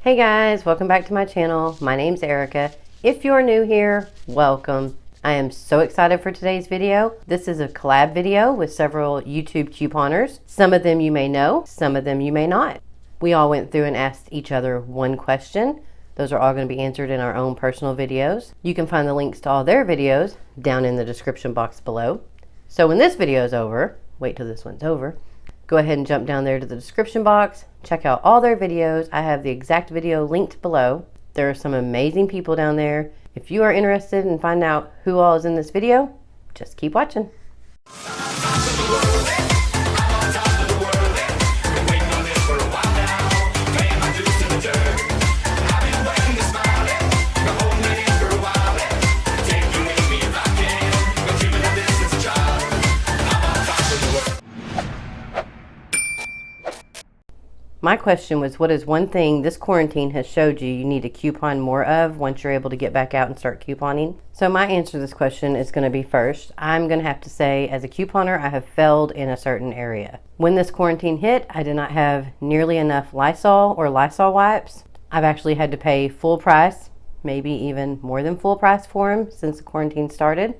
Hey guys, welcome back to my channel. My name's Erica. If you're new here, welcome. I am so excited for today's video. This is a collab video with several YouTube couponers. Some of them you may know, some of them you may not. We all went through and asked each other one question. Those are all going to be answered in our own personal videos. You can find the links to all their videos down in the description box below. So when this video is over, wait till this one's over, go ahead and jump down there to the description box, check out all their videos. I have the exact video linked below. There are some amazing people down there. If you are interested in finding out who all is in this video, just keep watching. My question was, what is one thing this quarantine has showed you need to coupon more of once you're able to get back out and start couponing? So my answer to this question is going to be first, I'm going to have to say as a couponer, I have failed in a certain area. When this quarantine hit, I did not have nearly enough Lysol or Lysol wipes. I've actually had to pay full price, maybe even more than full price for them since the quarantine started.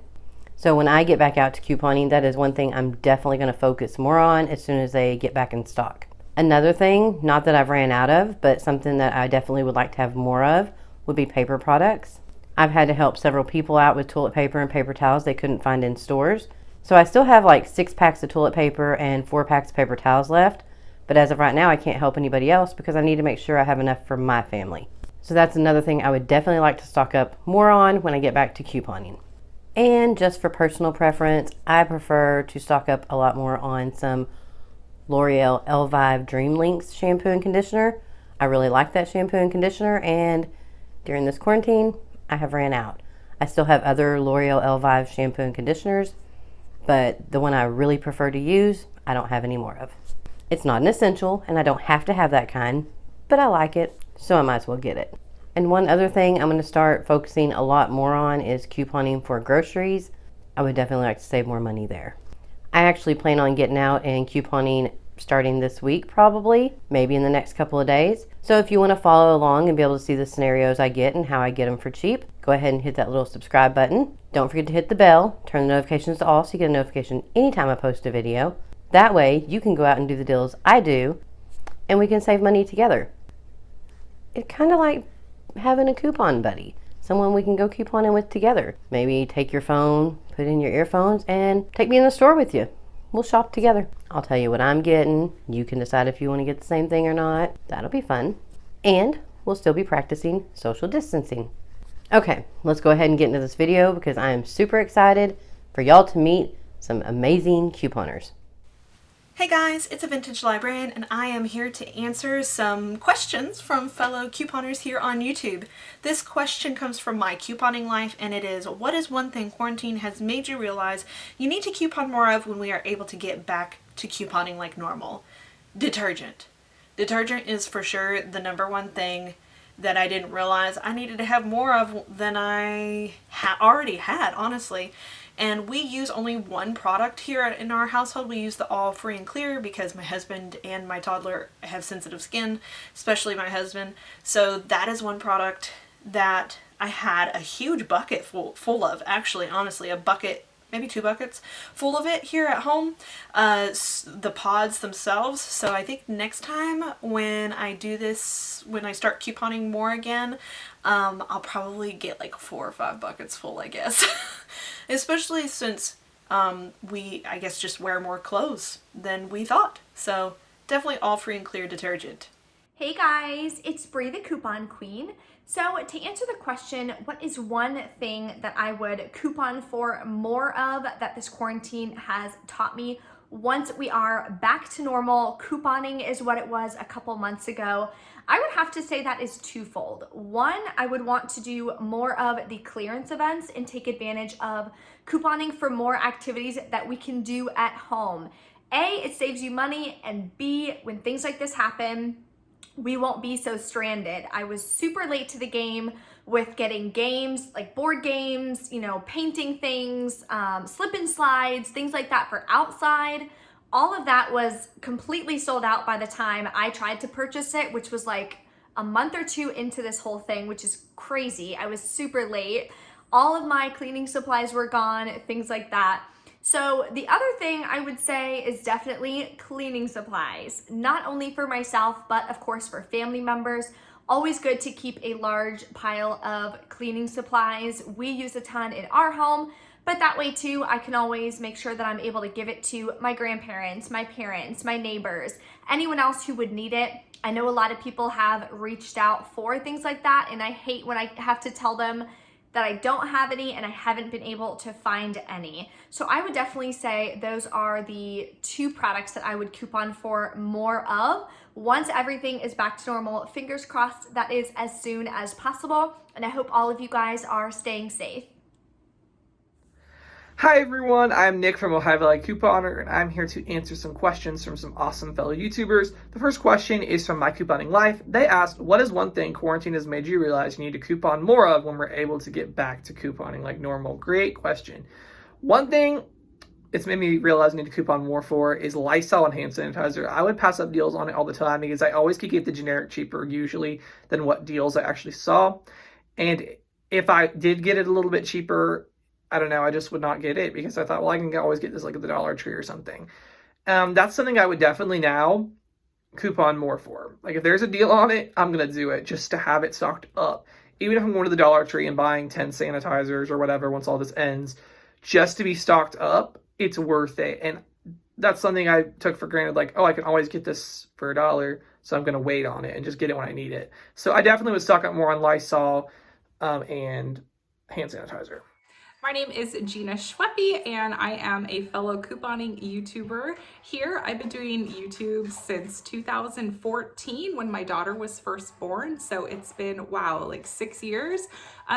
So when I get back out to couponing, that is one thing I'm definitely going to focus more on as soon as they get back in stock. Another thing, not that I've ran out of, but something that I definitely would like to have more of would be paper products. I've had to help several people out with toilet paper and paper towels they couldn't find in stores. So I still have like 6 packs of toilet paper and 4 packs of paper towels left. But as of right now, I can't help anybody else because I need to make sure I have enough for my family. So that's another thing I would definitely like to stock up more on when I get back to couponing. And just for personal preference, I prefer to stock up a lot more on some L'Oreal Elvive Dream Links shampoo and conditioner. I really like that shampoo and conditioner, and during this quarantine, I have ran out. I still have other L'Oreal Elvive shampoo and conditioners, but the one I really prefer to use, I don't have any more of. It's not an essential, and I don't have to have that kind, but I like it, so I might as well get it. And one other thing I'm going to start focusing a lot more on is couponing for groceries. I would definitely like to save more money there. I actually plan on getting out and couponing starting this week, probably, maybe in the next couple of days. So if you want to follow along and be able to see the scenarios I get and how I get them for cheap, go ahead and hit that little subscribe button. Don't forget to hit the bell, turn the notifications to all so you get a notification anytime I post a video. That way you can go out and do the deals I do and we can save money together. It's kind of like having a coupon buddy, someone we can go couponing with together. Maybe take your phone, put in your earphones, and take me in the store with you. We'll shop together. I'll tell you what I'm getting. You can decide if you want to get the same thing or not. That'll be fun. And we'll still be practicing social distancing. Okay, let's go ahead and get into this video because I am super excited for y'all to meet some amazing couponers. Hey guys, it's a Vintage Librarian and I am here to answer some questions from fellow couponers here on YouTube. This question comes from my couponing life and it is, what is one thing quarantine has made you realize you need to coupon more of when we are able to get back to couponing like normal? Detergent. Detergent is for sure the #1 thing that I didn't realize I needed to have more of than I already had, honestly. And we use only one product here in our household. We use the All Free and Clear because my husband and my toddler have sensitive skin, especially my husband. So that is one product that I had a huge bucket full of, actually, honestly, a bucket, maybe 2 buckets full of it here at home, the pods themselves. So I think next time when I do this, when I start couponing more again, I'll probably get like 4 or 5 buckets full, I guess. Especially since we, I guess, just wear more clothes than we thought. So definitely All Free and Clear detergent. Hey guys, it's Bree the Coupon Queen. So to answer the question, what is one thing that I would coupon for more of that this quarantine has taught me once we are back to normal? Couponing is what it was a couple months ago. I would have to say that is twofold. One, I would want to do more of the clearance events and take advantage of couponing for more activities that we can do at home. A, it saves you money, and B, when things like this happen, we won't be so stranded. I was super late to the game with getting games, like board games, you know, painting things, slip and slides, things like that for outside. All of that was completely sold out by the time I tried to purchase it, which was like a month or two into this whole thing, which is crazy. I was super late. All of my cleaning supplies were gone, things like that. So the other thing I would say is definitely cleaning supplies, not only for myself, but of course for family members. Always good to keep a large pile of cleaning supplies. We use a ton in our home, but that way too, I can always make sure that I'm able to give it to my grandparents, my parents, my neighbors, anyone else who would need it. I know a lot of people have reached out for things like that, and I hate when I have to tell them that I don't have any and I haven't been able to find any. So I would definitely say those are the two products that I would coupon for more of once everything is back to normal. Fingers crossed that is as soon as possible, and I hope all of you guys are staying safe. Hi everyone, I'm Nick from Ohio Valley Couponer, and I'm here to answer some questions from some awesome fellow YouTubers. The first question is from My Couponing Life. They asked, what is one thing quarantine has made you realize you need to coupon more of when we're able to get back to couponing like normal? Great question. One thing it's made me realize I need to coupon more for is Lysol and hand sanitizer. I would pass up deals on it all the time because I always could get the generic cheaper usually than what deals I actually saw. And if I did get it a little bit cheaper, I don't know, I just would not get it because I thought, well, I can always get this like at the Dollar Tree or something. That's something I would definitely now coupon more for. Like if there's a deal on it, I'm going to do it just to have it stocked up. Even if I'm going to the Dollar Tree and buying 10 sanitizers or whatever once all this ends, just to be stocked up, it's worth it. And that's something I took for granted, like, oh, I can always get this for $1, so I'm going to wait on it and just get it when I need it. So I definitely would stock up more on Lysol and hand sanitizer. My name is Gina Schweppe, and I am a fellow couponing YouTuber here. I've been doing YouTube since 2014 when my daughter was first born. So it's been, wow, like 6 years.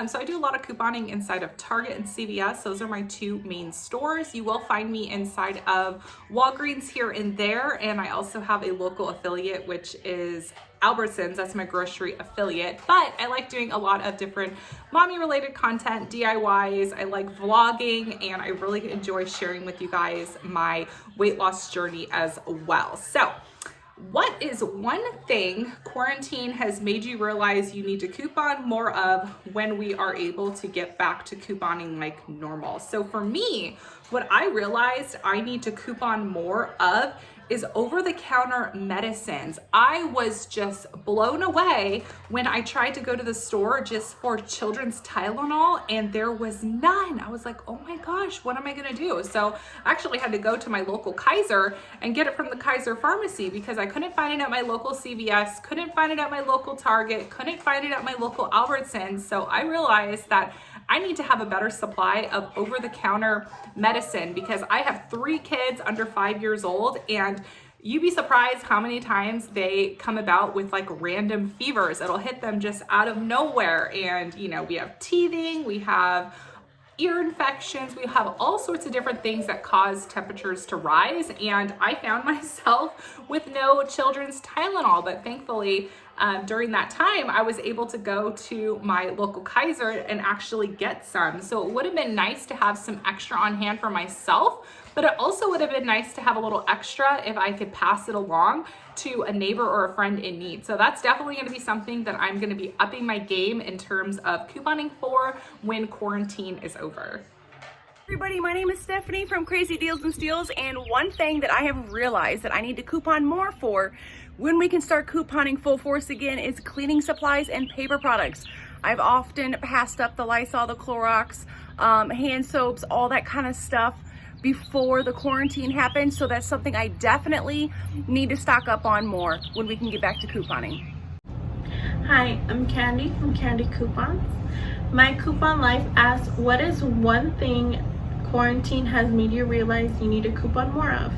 So I do a lot of couponing inside of Target and CVS. Those are my two main stores. You will find me inside of Walgreens here and there. And I also have a local affiliate, which is Albertsons. That's my grocery affiliate, but I like doing a lot of different mommy related content, DIYs. I like vlogging, and I really enjoy sharing with you guys my weight loss journey as well. So what is one thing quarantine has made you realize you need to coupon more of when we are able to get back to couponing like normal? So for me, what I realized I need to coupon more of is over-the-counter medicines. I was just blown away when I tried to go to the store just for children's Tylenol and there was none. I was like, oh my gosh, what am I gonna do? So I actually had to go to my local Kaiser and get it from the Kaiser pharmacy because I couldn't find it at my local CVS, couldn't find it at my local Target, couldn't find it at my local Albertsons. So I realized that I need to have a better supply of over-the-counter medicine because I have 3 kids under 5 years old, and you'd be surprised how many times they come about with like random fevers. It'll hit them just out of nowhere. And you know, we have teething, we have ear infections, we have all sorts of different things that cause temperatures to rise. And I found myself with no children's Tylenol, but thankfully during that time, I was able to go to my local Kaiser and actually get some. So it would have been nice to have some extra on hand for myself, but it also would have been nice to have a little extra if I could pass it along to a neighbor or a friend in need. So that's definitely going to be something that I'm going to be upping my game in terms of couponing for when quarantine is over. Everybody, my name is Stephanie from Crazy Deals and Steals, and one thing that I have realized that I need to coupon more for when we can start couponing full force again is cleaning supplies and paper products. I've often passed up the Lysol, the Clorox, hand soaps, all that kind of stuff before the quarantine happened, so that's something I definitely need to stock up on more when we can get back to couponing. Hi, I'm Kandy from Kandy Coupons. My coupon life asks, what is one thing quarantine has made you realize you need to coupon more of?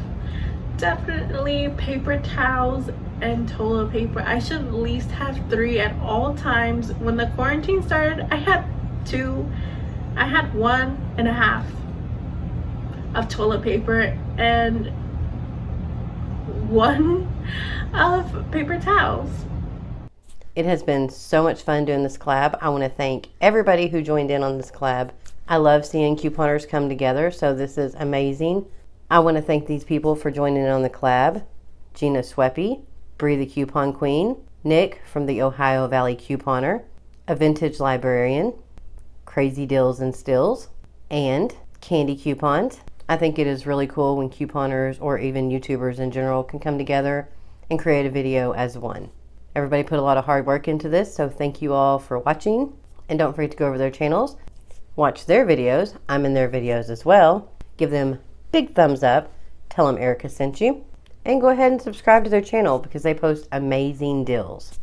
Definitely paper towels and toilet paper. I should at least have 3 at all times. When the quarantine started, I had 2. I had 1.5 of toilet paper and 1 of paper towels. It has been so much fun doing this collab. I want to thank everybody who joined in on this collab. I love seeing couponers come together, so this is amazing. I want to thank these people for joining in on the collab. Gina Schweppe, Bree the Coupon Queen, Nick from the Ohio Valley Couponer, a vintage librarian, Crazy Deals and Steals, and Kandy Coupons. I think it is really cool when couponers or even YouTubers in general can come together and create a video as one. Everybody put a lot of hard work into this, so thank you all for watching. And don't forget to go over their channels, watch their videos. I'm in their videos as well. Give them big thumbs up, tell them Erica sent you, and go ahead and subscribe to their channel because they post amazing deals.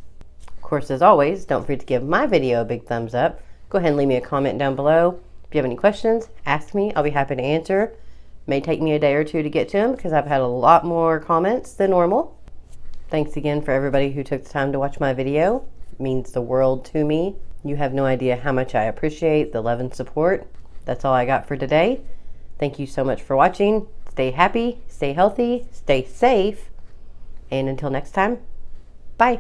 Of course, as always, don't forget to give my video a big thumbs up. Go ahead and leave me a comment down below. If you have any questions, ask me. I'll be happy to answer. May take me a day or two to get to them because I've had a lot more comments than normal. Thanks again for everybody who took the time to watch my video. It means the world to me. You have no idea how much I appreciate the love and support. That's all I got for today. Thank you so much for watching. Stay happy, stay healthy, stay safe, and until next time, bye.